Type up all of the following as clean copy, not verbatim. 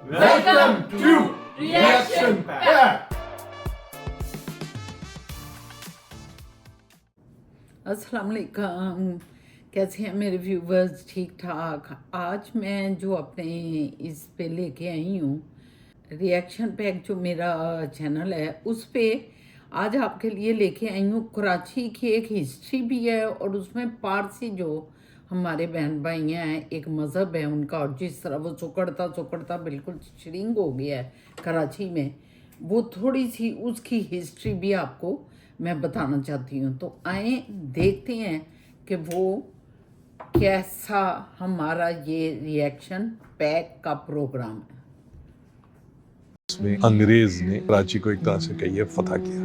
Welcome to Reaction Pack. अस्सलाम वालेकुम, कैसे हैं मेरे व्यूवर्स? ठीक ठाक। आज मैं जो अपने इस पे लेके आई हूँ रिएक्शन पैक, जो मेरा चैनल है, उस पे आज आपके लिए लेके आई हूँ कराची की एक हिस्ट्री भी है और उसमें पारसी जो हमारे बहन भाई हैं, एक मज़हब है उनका, और जिस तरह वो चुकड़ता बिल्कुल श्रिंक हो गया है कराची में, वो थोड़ी सी उसकी हिस्ट्री भी आपको मैं बताना चाहती हूँ। तो आए देखते हैं कि वो कैसा हमारा ये रिएक्शन पैक का प्रोग्राम है। इसमें अंग्रेज ने कराची को एक तरह से कहिए फतह किया।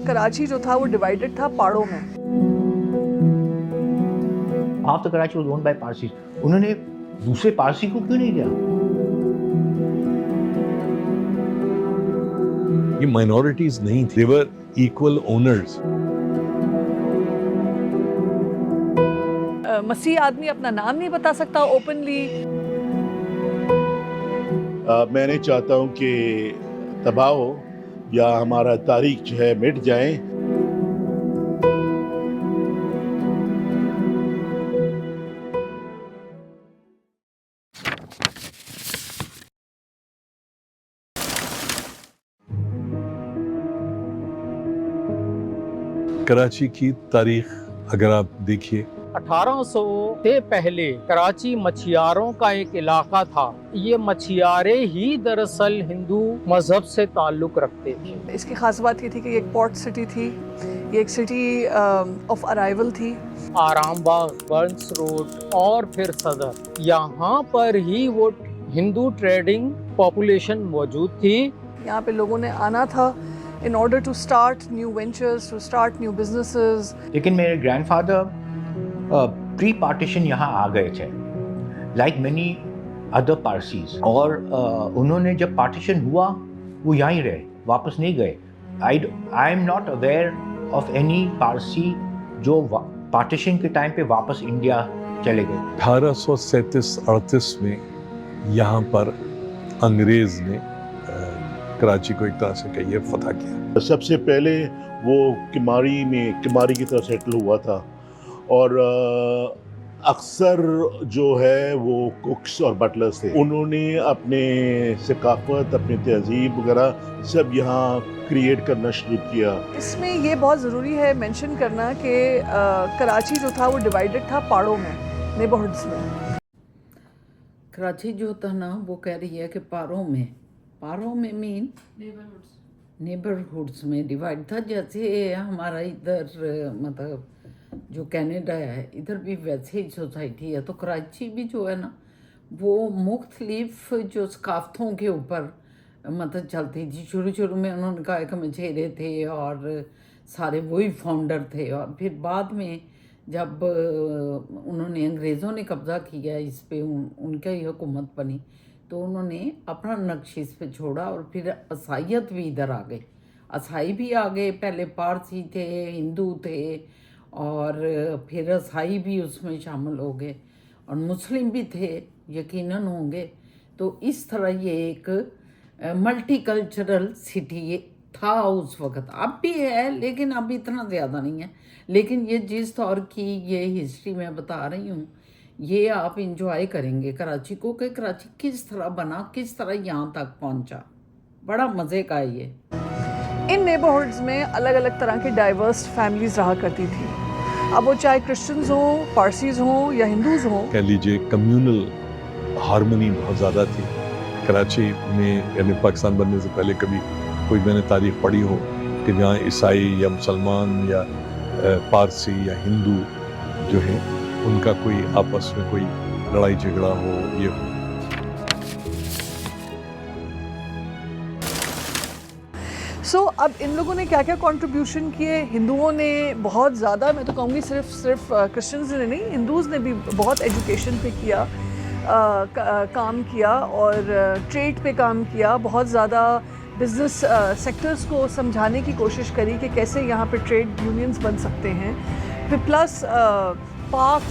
कराची जो था वो डिवाइडेड था पहाड़ों में। After Karachi was owned by Parsi, उन्होंने दूसरे पारसी को क्यों नहीं दिया? ये माइनॉरिटीज नहीं थी, दे वर इक्वल ओनर्स। मसीह आदमी अपना नाम नहीं बता सकता ओपनली। मैं नहीं चाहता हूँ कि तबाह हो या हमारा तारीख जो है मिट जाए। कराची की तारीख अगर आप देखिए, 1800 से पहले कराची मछियारों का एक इलाका था। ये मछियारे ही दरअसल हिंदू मजहब से ताल्लुक रखते थे। इसकी खास बात ये थी कि ये एक पोर्ट सिटी थी, ये एक सिटी ऑफ अराइवल थी। आरामबाग, बर्न्स रोड और फिर सदर, यहाँ पर ही वो हिंदू ट्रेडिंग पॉपुलेशन मौजूद थी। यहाँ पे लोगों ने आना था in order to start new ventures, to start new businesses. लेकिन मेरे ग्रैंडफादर प्री पार्टीशन यहाँ आ गए थे, लाइक मेनी अदर पारसीज, और उन्होंने जब पार्टीशन हुआ वो यहीं रहे, वापस नहीं गए। I am not aware of any Parsi जो पार्टीशन के टाइम पे वापस इंडिया चले गए। 1837-38 में यहाँ पर अंग्रेज ने कराची को एक तरह से कहिए फतह किया। सबसे पहले वो किमारी की तरफ सेटल हुआ था, और अक्सर जो है वो कुक्स और बटलर्स थे। उन्होंने अपने सकाफत, अपनी तहजीब वगैरह सब यहाँ क्रिएट करना शुरू किया। इसमें ये बहुत ज़रूरी है मेंशन करना कि कराची जो था वो डिवाइडेड था पहाड़ों में, नेबरहुड्स में। कराची जो था ना, वो कह रही है कि पारों में मीन नेबरहुड्स में डिवाइड था। जैसे हमारा इधर मतलब जो कनाडा है, इधर भी वैसे ही सोसाइटी है। तो कराची भी जो है ना, वो मुख्तलिफ जो सकाफ़तों के ऊपर मतलब चलती थी। शुरू में उन्होंने कहा कि मछेरे थे और सारे वही फाउंडर थे, और फिर बाद में जब उन्होंने अंग्रेज़ों ने कब्ज़ा किया इस पे, उनका ही हुकूमत बनी, तो उन्होंने अपना नक्श इस पे छोड़ा, और फिर ईसाईयत भी इधर आ गई। ईसाई भी आ गए, पहले पारसी थे, हिंदू थे, और फिर ईसाई भी उसमें शामिल हो गए, और मुस्लिम भी थे, यकीनन होंगे। तो इस तरह ये एक मल्टी कल्चरल सिटी था उस वक़्त, अब भी है लेकिन अब इतना ज़्यादा नहीं है। लेकिन ये जिस दौर की ये हिस्ट्री मैं बता रही हूँ, ये आप इंजॉय करेंगे कराची को, कि कराची किस तरह बना, किस तरह यहाँ तक पहुँचा। बड़ा मज़े का है ये। इन नेबरहुड्स में अलग अलग तरह की डाइवर्स फैमिलीज रहा करती थी। अब वो चाहे क्रिश्चियंस हों, पारसीज हों या हिंदूज हों। कह लीजिए कम्युनल हारमोनी बहुत ज़्यादा थी कराची में। यानी पाकिस्तान बनने से पहले कभी कोई मैंने तारीख पढ़ी हो कि जहाँ ईसाई या मुसलमान या पारसी या हिंदू जो है उनका कोई आपस में कोई लड़ाई झगड़ा हो, ये हो। अब इन लोगों ने क्या क्या कंट्रीब्यूशन किए? हिंदुओं ने बहुत ज़्यादा, मैं तो कहूँगी सिर्फ क्रिश्चियंस ने नहीं, हिंदूज़ ने भी बहुत एजुकेशन पे किया, काम किया, और ट्रेड पे काम किया। बहुत ज़्यादा बिज़नेस सेक्टर्स को समझाने की कोशिश करी कि कैसे यहाँ पे ट्रेड यूनियंस बन सकते हैं। फिर प्लस पाक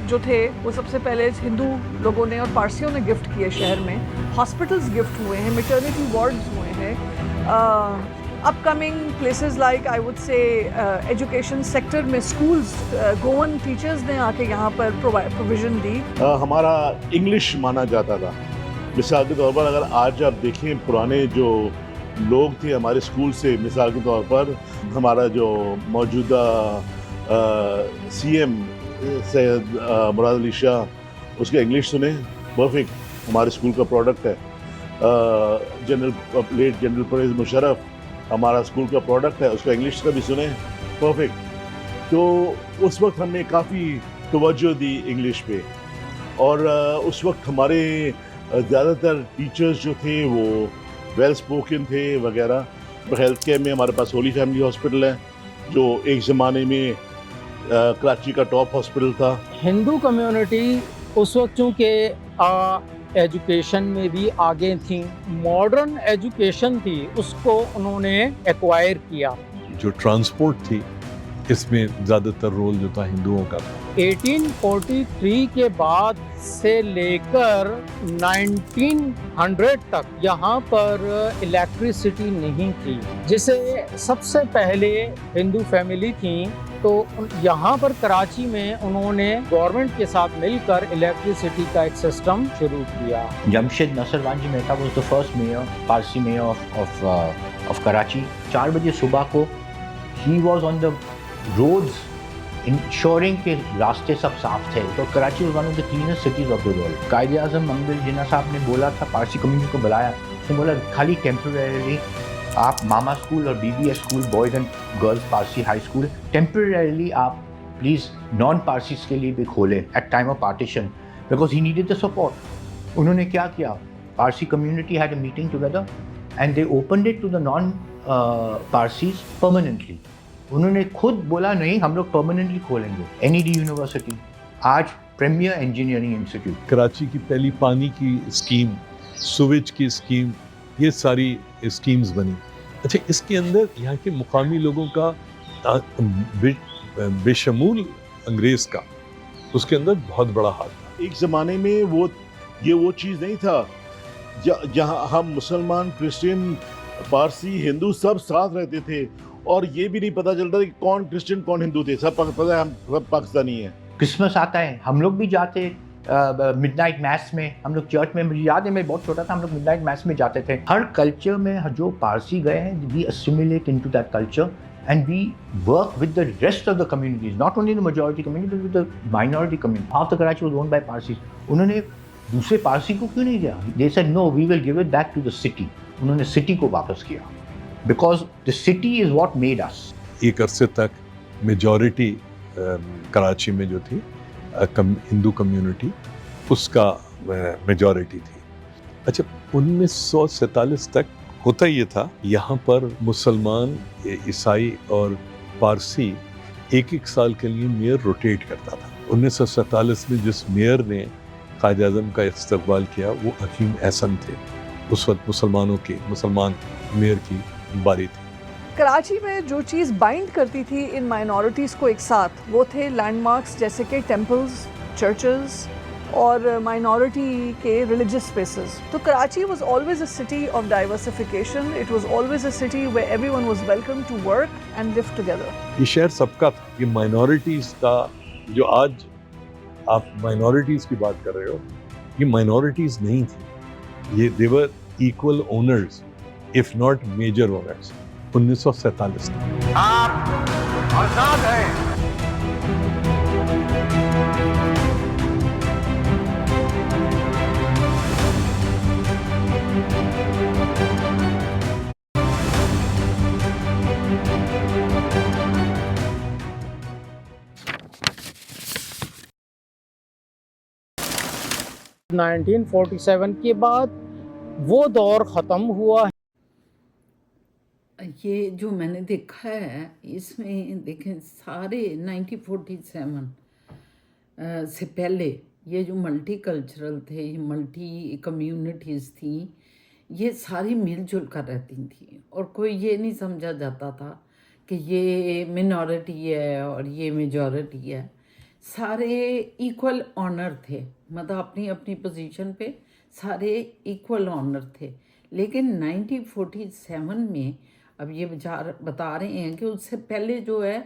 جو تھے وہ سب سے پہلے ہندو لوگوں نے اور پارسیوں نے گفٹ کیے شہر میں. ہاسپٹلس گفٹ ہوئے ہیں, میٹرنیٹی وارڈز ہوئے ہیں. Upcoming places like I would say education sector میں اسکولز, گوون ٹیچرز نے آ کے یہاں پر پروویژن دی. ہمارا انگلش مانا جاتا تھا. مثال کے طور پر اگر آج آپ دیکھیں پرانے جو لوگ تھے ہمارے اسکول سے, مثال کے طور پر ہمارا جو موجودہ سی ایم سید مراد علی شاہ, اس کا انگلش سنیں, پرفیکٹ ہمارے اسکول کا پروڈکٹ ہے. لیٹ جنرل پرویز مشرف ہمارا اسکول کا پروڈکٹ ہے, اس کا انگلش کا بھی سنیں, پرفیکٹ. تو اس وقت ہم نے کافی توجہ دی انگلش پہ, اور اس وقت ہمارے زیادہ تر ٹیچرز جو تھے وہ ویل اسپوکن تھے وغیرہ. ہیلتھ کیئر میں ہمارے پاس ہولی فیملی ہاسپٹل ہے جو ایک زمانے میں کراچی کا ٹاپ ہاسپٹل تھا. ہندو کمیونٹی اس وقت چونکہ ایجوکیشن میں بھی آگے تھیں, ماڈرن ایجوکیشن تھی, اس کو انہوں نے ایکوائر کیا. جو ٹرانسپورٹ تھی اس میں زیادہ تر رول جو تھا ہندوؤں کا تھا. 1843 کے بعد سے لے کر 1900 تک یہاں پر الیکٹریسٹی نہیں تھی, جسے سب سے پہلے ہندو فیملی تھیں تو یہاں پر کراچی میں انہوں نے گورنمنٹ کے ساتھ مل کر الیکٹریسٹی کا ایک سسٹم شروع کیا. Jamshed Nusserwanji Mehta was the first mayor, Parsi mayor of Karachi. 4 بجے صبح کو he was on the roads ensuring کہ راستے سب صاف تھے. تو Karachi was one of the cleanest cities of the world. Quaid Azam منگل جناح صاحب نے بولا تھا, پارسی کمیونٹی کو بلایا, اس نے بولا خالی ٹیمپریریلی آپ ماما اسکول اور B B S school, boys and girls Parsi high school, temporarily آپ پلیز نان پارسیز کے لیے بھی کھولیں at time of partition, because he needed the support. انہوں نے کیا کیا, Parsi community had a meeting together and they opened it to the non Parsis permanently. انہوں نے خود بولا نہیں ہم لوگ پرماننٹلی کھولیں گے. این ای ڈی یونیورسٹی آج پریمیئر انجینئرنگ انسٹیٹیوٹ. کراچی کی پہلی پانی کی اسکیم, سویج کی اسکیم, یہ ساری اسکیمز بنی. اچھا, اس کے اندر یہاں کے مقامی لوگوں کا بے شمول انگریز کا اس کے اندر بہت بڑا ہاتھ تھا. ایک زمانے میں وہ چیز نہیں تھا جہاں ہم مسلمان, کرسچن, پارسی, ہندو سب ساتھ رہتے تھے, اور یہ بھی نہیں پتہ چلتا کہ کون کرسچن کون ہندو تھے. سب پتہ ہے ہم سب پاکستانی ہیں. کرسمس آتا ہے, ہم لوگ بھی جاتے مڈ نائٹ میس میں, ہم لوگ چرچ میں, مجھے یاد ہے میں بہت چھوٹا تھا, ہم لوگ مڈ نائٹ میس میں جاتے تھے. ہر کلچر میں جو پارسی گئے ہیں we assimilate into that culture and we work with the rest of the communities, not only the majority community but with the minority community. Half the Karachi was owned by Parsi. انہوں نے دوسرے پارسی کو کیوں نہیں دیا؟ They said no, we will give it back to the city. انہوں نے city کو واپس کیا, because the city is what made us. ایک عرصے تک میجورٹی کراچی میں جو تھی ہندو کمیونٹی, اس کا میجورٹی تھی. اچھا, 1947 تک ہوتا یہ تھا, یہاں پر مسلمان, عیسائی اور پارسی ایک سال کے لیے میئر روٹیٹ کرتا تھا. 1947 میں جس میئر نے قائد اعظم کا استقبال کیا وہ حکیم احسن تھے. اس وقت مسلمان میئر کی باری تھی. کراچی میں جو چیز بائنڈ کرتی تھی ان مائنورٹیز کو ایک ساتھ وہ تھے لینڈ مارکس جیسے کہ ٹیمپلز, چرچز اور مائنورٹی کے ریلیجس اسپیسز. تو Karachi was always a city of diversification. It was always a city where every one was welcome to work and live together. یہ شہر سب کا تھا. یہ مائنورٹیز کا, جو آج آپ مائنورٹیز کی بات کر رہے ہو, یہ مائنورٹیز نہیں تھی, یہ they were equal owners if not major owners. 1947 آپ آزاد ہیں. ہے 1947 کے بعد وہ دور ختم ہوا. یہ جو میں نے دیکھا ہے اس میں دیکھیں سارے 1947 سے پہلے یہ جو ملٹی کلچرل تھے, یہ ملٹی کمیونٹیز تھیں, یہ ساری مل جل کر رہتی تھیں, اور کوئی یہ نہیں سمجھا جاتا تھا کہ یہ منورٹی ہے اور یہ میجورٹی ہے. सारे इक्वल ऑनर थे, मतलब अपनी अपनी पोजीशन पे सारे इक्वल ऑनर थे। लेकिन 1947 में अब ये बता रहे हैं कि उससे पहले जो है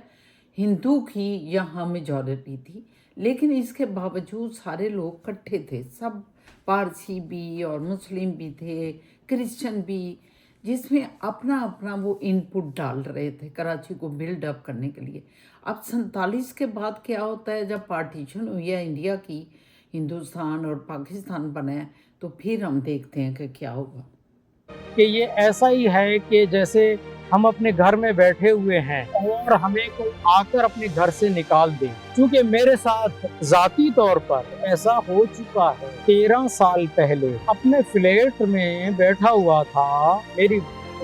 हिंदू की यहाँ मेजॉरिटी थी, लेकिन इसके बावजूद सारे लोग इकट्ठे थे, सब पारसी भी और मुस्लिम भी थे, क्रिश्चियन भी, जिसमें अपना अपना वो इनपुट डाल रहे थे कराची को बिल्ड अप करने के लिए। अब 47 के बाद क्या होता है, जब पार्टीशन हुई है इंडिया की, हिंदुस्तान और पाकिस्तान बना है, तो फिर हम देखते हैं कि क्या होगा। कि ये ऐसा ही है कि जैसे हम अपने घर में बैठे हुए हैं और हमें कोई आकर अपने घर से निकाल दे। क्योंकि मेरे साथ ज़ाती तौर पर ऐसा हो चुका है। 13 साल पहले अपने फ्लैट में बैठा हुआ था, मेरी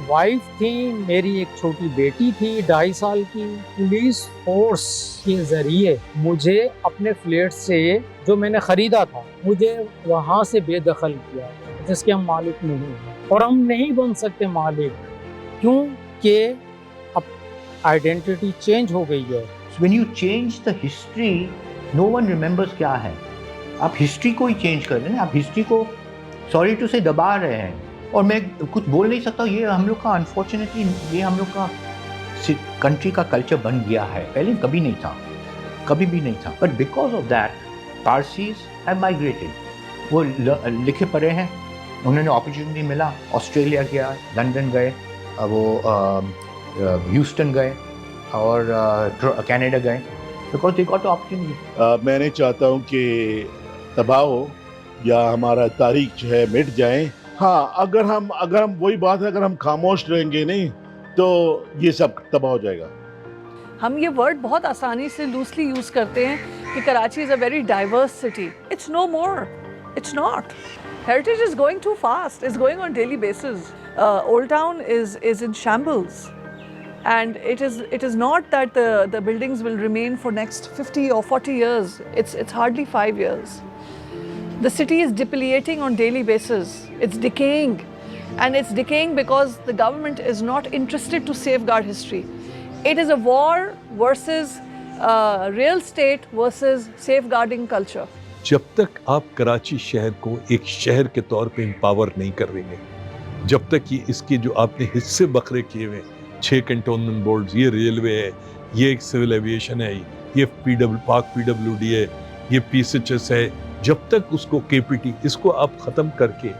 वाइफ थी, मेरी एक छोटी बेटी थी 2.5 साल की। पुलिस फोर्स के जरिए मुझे अपने फ्लैट से, जो मैंने खरीदा था, मुझे वहाँ से बेदखल किया, जिसके हम मालिक नहीं हैं और हम नहीं बन सकते मालिक, क्योंकि अब आइडेंटिटी चेंज हो गई है। When you change the history, no one remembers क्या है। आप हिस्ट्री को ही चेंज कर रहे हैं, आप हिस्ट्री को सॉरी टू से दबा रहे हैं। और मैं कुछ बोल नहीं सकता, ये हम लोग का अनफॉर्चुनेटली ये हम लोग का कंट्री का कल्चर बन गया है, पहले कभी नहीं था, कभी भी नहीं था। But because of that Parsis have migrated, वो लिखे पढ़े हैं, उन्होंने अपॉर्चुनिटी मिला, ऑस्ट्रेलिया गया, लंदन गए, वो ह्यूस्टन गए और कनाडा गए, बिकॉज दे गॉट अपॉर्चुनिटी। मैं नहीं चाहता हूँ कि तबाह हो या हमारा तारीख जो है मिट जाए। हाँ, अगर हम वही बात है, अगर हम खामोश रहेंगे नहीं तो ये सब तबाह हो जाएगा। हम ये वर्ड बहुत आसानी से लूजली यूज़ करते हैं कि Karachi is a very diverse city. It's no more, it's not. Heritage is going too fast. It's going on daily basis. Old Town is in shambles, and it is not that the buildings will remain for next 50 or 40 years. It's hardly 5 years. The city is depleting on daily basis. It's decaying, and it's decaying because the government is not interested to safeguard history. It is a war versus real estate versus safeguarding culture. जब तक आप कराची शहर को एक शहर के तौर पे एम्पावर नहीं कर देंगे, जब तक ये इसके जो आपने हिस्से बखरे किए हुए, 6 कैंटोनमेंट बोर्ड्स, ये रेलवे है, ये एक सिविल एविएशन है, ये PWD है, ये PCHS है, जब तक उसको KPT, इसको आप ख़त्म करके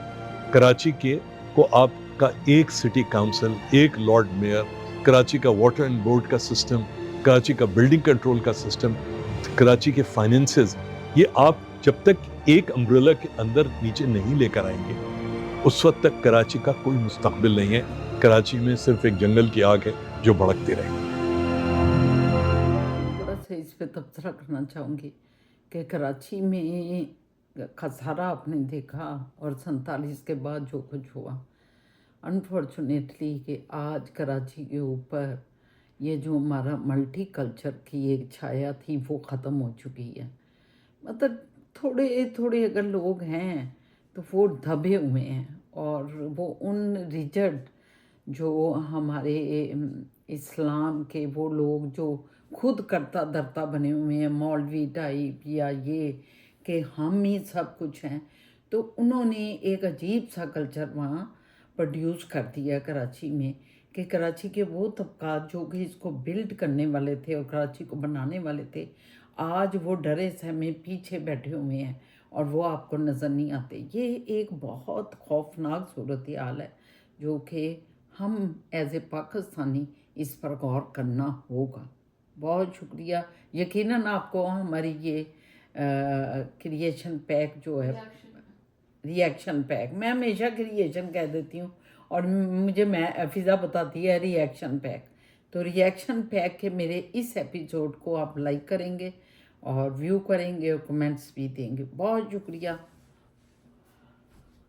कराची के को आपका एक सिटी काउंसिल, एक लॉर्ड मेयर, कराची का वाटर एंड बोर्ड का सिस्टम, कराची का बिल्डिंग कंट्रोल का सिस्टम, कराची के फाइनेंसेस, ये आप जब तक एक अम्ब्रेला के अंदर नीचे नहीं लेकर आएंगे, उस वक्त तक कराची का कोई मुस्तकबिल नहीं है। कराची में सिर्फ एक जंगल की आग है जो भड़कती रहेगी। थोड़ा सा इस पे तबसरा करना चाहूँगी कि कराची में खसारा आपने देखा और 47 के बाद जो कुछ हुआ, अनफॉर्चुनेटली कि आज कराची के ऊपर ये जो हमारा मल्टी कल्चर की एक छाया थी वो ख़त्म हो चुकी है। मतलब थोड़े अगर लोग हैं तो वो दबे हुए हैं, और वो उन रिजर्ड जो हमारे इस्लाम के वो लोग जो खुद करता धरता बने हुए हैं, मौलवी टाइप, या ये कि हम ही सब कुछ हैं, तो उन्होंने एक अजीब सा कल्चर वहाँ प्रोड्यूस कर दिया कराची में, कि कराची के वो तबकात जो कि इसको बिल्ड करने वाले थे और कराची को बनाने वाले थे, आज वो डरे सहमे पीछे बैठे हुए हैं और वो आपको नज़र नहीं आते। ये एक बहुत खौफनाक सूरत हाल है जो कि हम एज ए पाकिस्तानी इस पर गौर करना होगा। बहुत शुक्रिया। यकीनन आपको हमारी ये क्रिएशन पैक जो है, रिएक्शन पैक, मैं हमेशा क्रिएशन कह देती हूँ और मुझे फिज़ा बताती है रिएक्शन पैक, तो रिएक्शन पैक के मेरे इस एपिसोड को आप लाइक करेंगे और व्यू करेंगे और कमेंट्स भी देंगे। बहुत शुक्रिया।